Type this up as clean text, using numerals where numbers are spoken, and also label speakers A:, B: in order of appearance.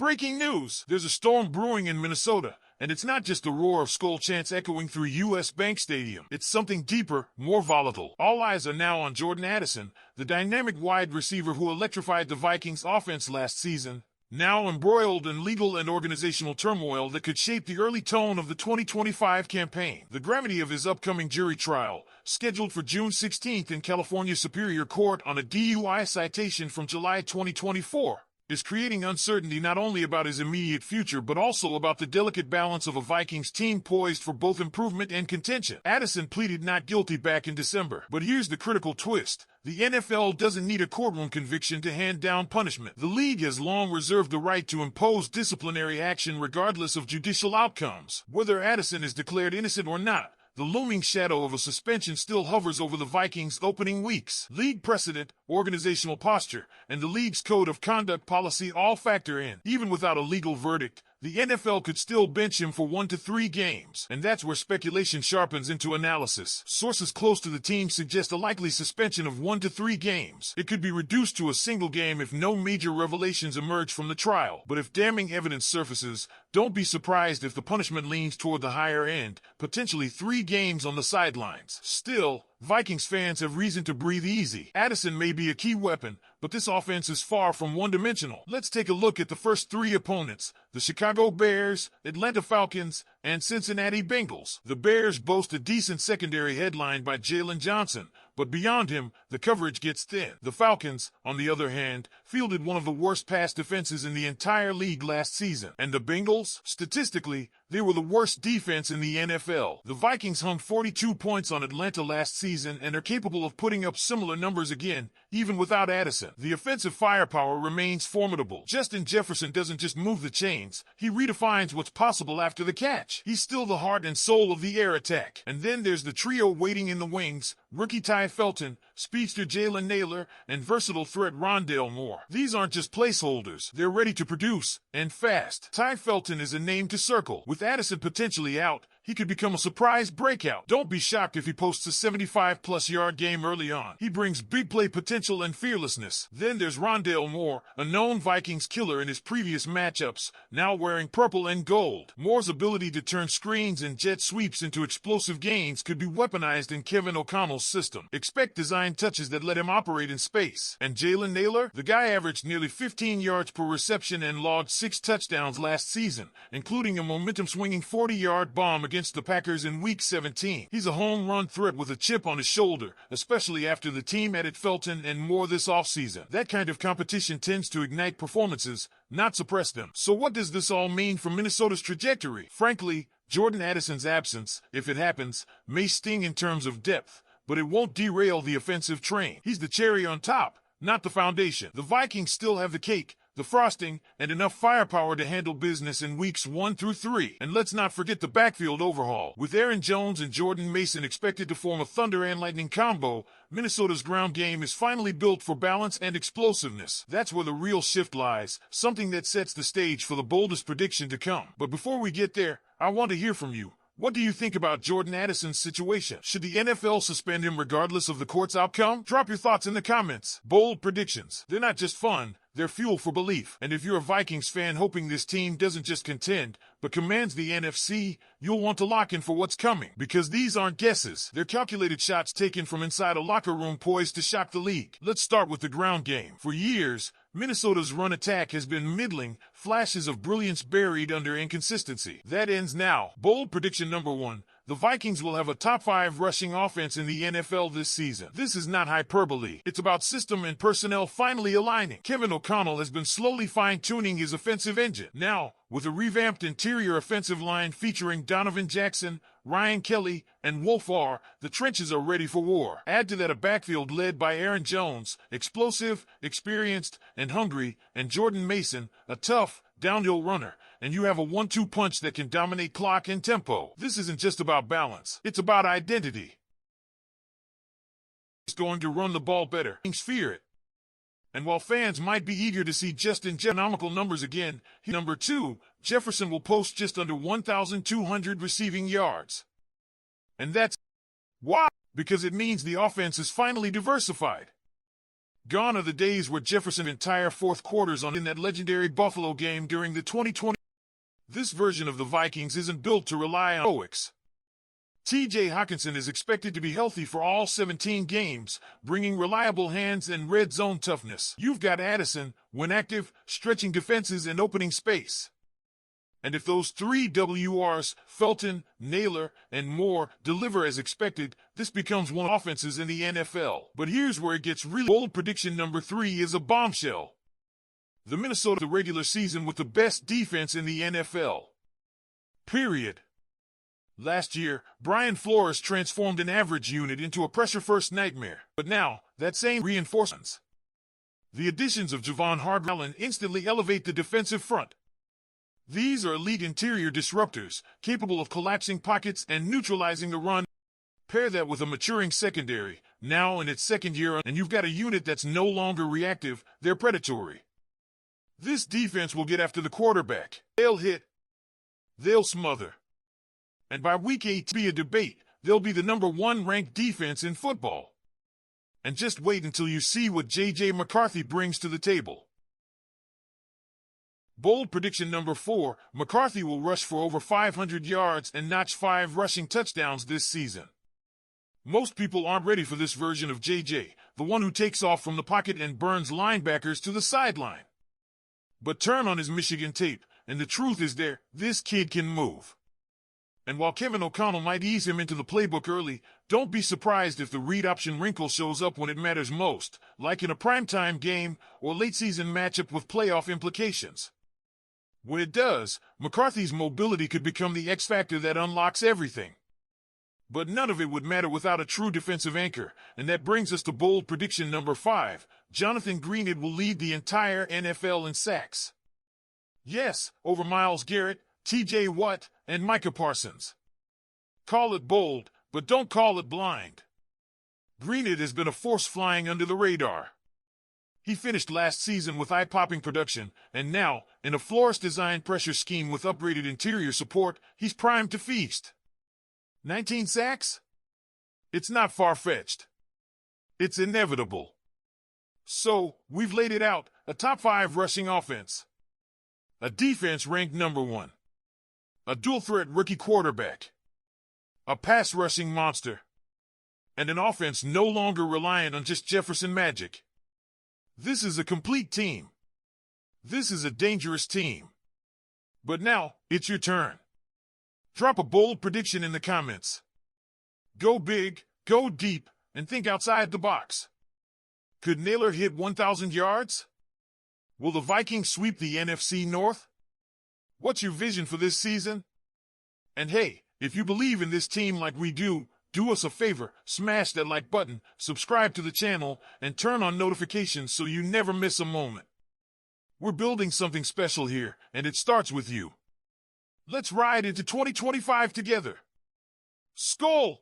A: Breaking news! There's a storm brewing in Minnesota, and it's not just the roar of SKOL chants echoing through U.S. Bank Stadium. It's something deeper, more volatile. All eyes are now on Jordan Addison, the dynamic wide receiver who electrified the Vikings' offense last season, now embroiled in legal and organizational turmoil that could shape the early tone of the 2025 campaign. The gravity of his upcoming jury trial, scheduled for June 16th in California Superior Court on a DUI citation from July 2024, is creating uncertainty not only about his immediate future but also about the delicate balance of a Vikings team poised for both improvement and contention. Addison pleaded not guilty back in December, but here's the critical twist. The NFL doesn't need a courtroom conviction to hand down punishment. The league has long reserved the right to impose disciplinary action regardless of judicial outcomes. Whether Addison is declared innocent or not, the looming shadow of a suspension still hovers over the Vikings' opening weeks. League precedent, organizational posture, and the league's code of conduct policy all factor in. Even without a legal verdict, the NFL could still bench him for 1 to 3 games, and that's where speculation sharpens into analysis. Sources close to the team suggest a likely suspension of 1 to 3 games. It could be reduced to a single game if no major revelations emerge from the trial. But if damning evidence surfaces, don't be surprised if the punishment leans toward the higher end, potentially 3 games on the sidelines. Still, Vikings fans have reason to breathe easy. Addison may be a key weapon, but this offense is far from one-dimensional. Let's take a look at the first 3 opponents: the Chicago Bears, Atlanta Falcons, and Cincinnati Bengals. The Bears boast a decent secondary headlined by Jalen Johnson, but beyond him, the coverage gets thin. The Falcons, on the other hand, fielded one of the worst pass defenses in the entire league last season. And the Bengals? Statistically, they were the worst defense in the NFL. The Vikings hung 42 points on Atlanta last season and are capable of putting up similar numbers again, even without Addison. The offensive firepower remains formidable. Justin Jefferson doesn't just move the chains, he redefines what's possible after the catch. He's still the heart and soul of the air attack. And then there's the trio waiting in the wings: rookie Ty Felton, speedster Jalen Nailor, and versatile threat Rondale Moore. These aren't just placeholders, they're ready to produce, and fast. Ty Felton is a name to circle. With Addison potentially out, he could become a surprise breakout. Don't be shocked if he posts a 75-plus yard game early on. He brings big play potential and fearlessness. Then there's Rondale Moore, a known Vikings killer in his previous matchups, now wearing purple and gold. Moore's ability to turn screens and jet sweeps into explosive gains could be weaponized in Kevin O'Connell's system. Expect design touches that let him operate in space. And Jalen Nailor? The guy averaged nearly 15 yards per reception and logged 6 touchdowns last season, including a momentum-swinging 40-yard bomb against the Packers in Week 17. He's a home run threat with a chip on his shoulder, especially after the team added Felton and Moore this offseason. That kind of competition tends to ignite performances, not suppress them. So what does this all mean for Minnesota's trajectory? Frankly, Jordan Addison's absence, if it happens, may sting in terms of depth, but it won't derail the offensive train. He's the cherry on top, not the foundation. The Vikings still have the cake, the frosting, and enough firepower to handle business in weeks 1 through 3. And let's not forget the backfield overhaul. With Aaron Jones and Jordan Mason expected to form a thunder and lightning combo, Minnesota's ground game is finally built for balance and explosiveness. That's where the real shift lies, something that sets the stage for the boldest prediction to come. But before we get there, I want to hear from you. What do you think about Jordan Addison's situation? Should the NFL suspend him regardless of the court's outcome? Drop your thoughts in the comments. Bold predictions. They're not just fun, they're fuel for belief. And if you're a Vikings fan hoping this team doesn't just contend, but commands the NFC, you'll want to lock in for what's coming. Because these aren't guesses. They're calculated shots taken from inside a locker room poised to shock the league. Let's start with the ground game. For years, Minnesota's run attack has been middling, flashes of brilliance buried under inconsistency. That ends now. Bold prediction number 1. The Vikings will have a top 5 rushing offense in the NFL this season. This is not hyperbole. It's about system and personnel finally aligning. Kevin O'Connell has been slowly fine-tuning his offensive engine. Now, with a revamped interior offensive line featuring Donovan Jackson, Ryan Kelly, and Wolf R., the trenches are ready for war. Add to that a backfield led by Aaron Jones, explosive, experienced, and hungry, and Jordan Mason, a tough, downhill runner, and you have a 1-2 punch that can dominate clock and tempo. This isn't just about balance. It's about identity. He's going to run the ball better. Things fear it. And while fans might be eager to see Justin astronomical numbers again, number 2, Jefferson will post just under 1,200 receiving yards. And that's why, because it means the offense is finally diversified. Gone are the days where Jefferson entire fourth quarters on in that legendary Buffalo game during the 2020. This version of the Vikings isn't built to rely on heroics. T.J. Hockenson is expected to be healthy for all 17 games, bringing reliable hands and red zone toughness. You've got Addison, when active, stretching defenses and opening space. And if those three WRs, Felton, Naylor, and Moore, deliver as expected, this becomes one of the offenses in the NFL. But here's where it gets really bold. Prediction number 3 is a bombshell. The Minnesota regular season with the best defense in the NFL. Period. Last year, Brian Flores transformed an average unit into a pressure-first nightmare. But now, that same reinforcements. The additions of Javon Hargrave instantly elevate the defensive front. These are elite interior disruptors, capable of collapsing pockets and neutralizing the run. Pair that with a maturing secondary, now in its second year, and you've got a unit that's no longer reactive, they're predatory. This defense will get after the quarterback. They'll hit. They'll smother. And by week 8, to be a debate, they'll be the number 1 ranked defense in football. And just wait until you see what J.J. McCarthy brings to the table. Bold prediction number 4, McCarthy will rush for over 500 yards and notch 5 rushing touchdowns this season. Most people aren't ready for this version of J.J., the one who takes off from the pocket and burns linebackers to the sideline. But turn on his Michigan tape, and the truth is there, this kid can move. And while Kevin O'Connell might ease him into the playbook early, don't be surprised if the read option wrinkle shows up when it matters most, like in a primetime game or late-season matchup with playoff implications. When it does, McCarthy's mobility could become the X factor that unlocks everything. But none of it would matter without a true defensive anchor, and that brings us to bold prediction number 5. Jonathan Greenwood will lead the entire NFL in sacks. Yes, over Myles Garrett, T.J. Watt, and Micah Parsons. Call it bold, but don't call it blind. Greenwood has been a force flying under the radar. He finished last season with eye-popping production, and now, in a Flores-designed pressure scheme with upgraded interior support, he's primed to feast. 19 sacks? It's not far-fetched. It's inevitable. So, we've laid it out, a top 5 rushing offense. A defense ranked number 1. A dual-threat rookie quarterback. A pass-rushing monster. And an offense no longer reliant on just Jefferson magic. This is a complete team. This is a dangerous team. But now, it's your turn. Drop a bold prediction in the comments. Go big, go deep, and think outside the box. Could Naylor hit 1,000 yards? Will the Vikings sweep the NFC North? What's your vision for this season? And hey, if you believe in this team like we do us a favor, smash that like button, subscribe to the channel, and turn on notifications so you never miss a moment. We're building something special here, and it starts with you. Let's ride into 2025 together. SKOL!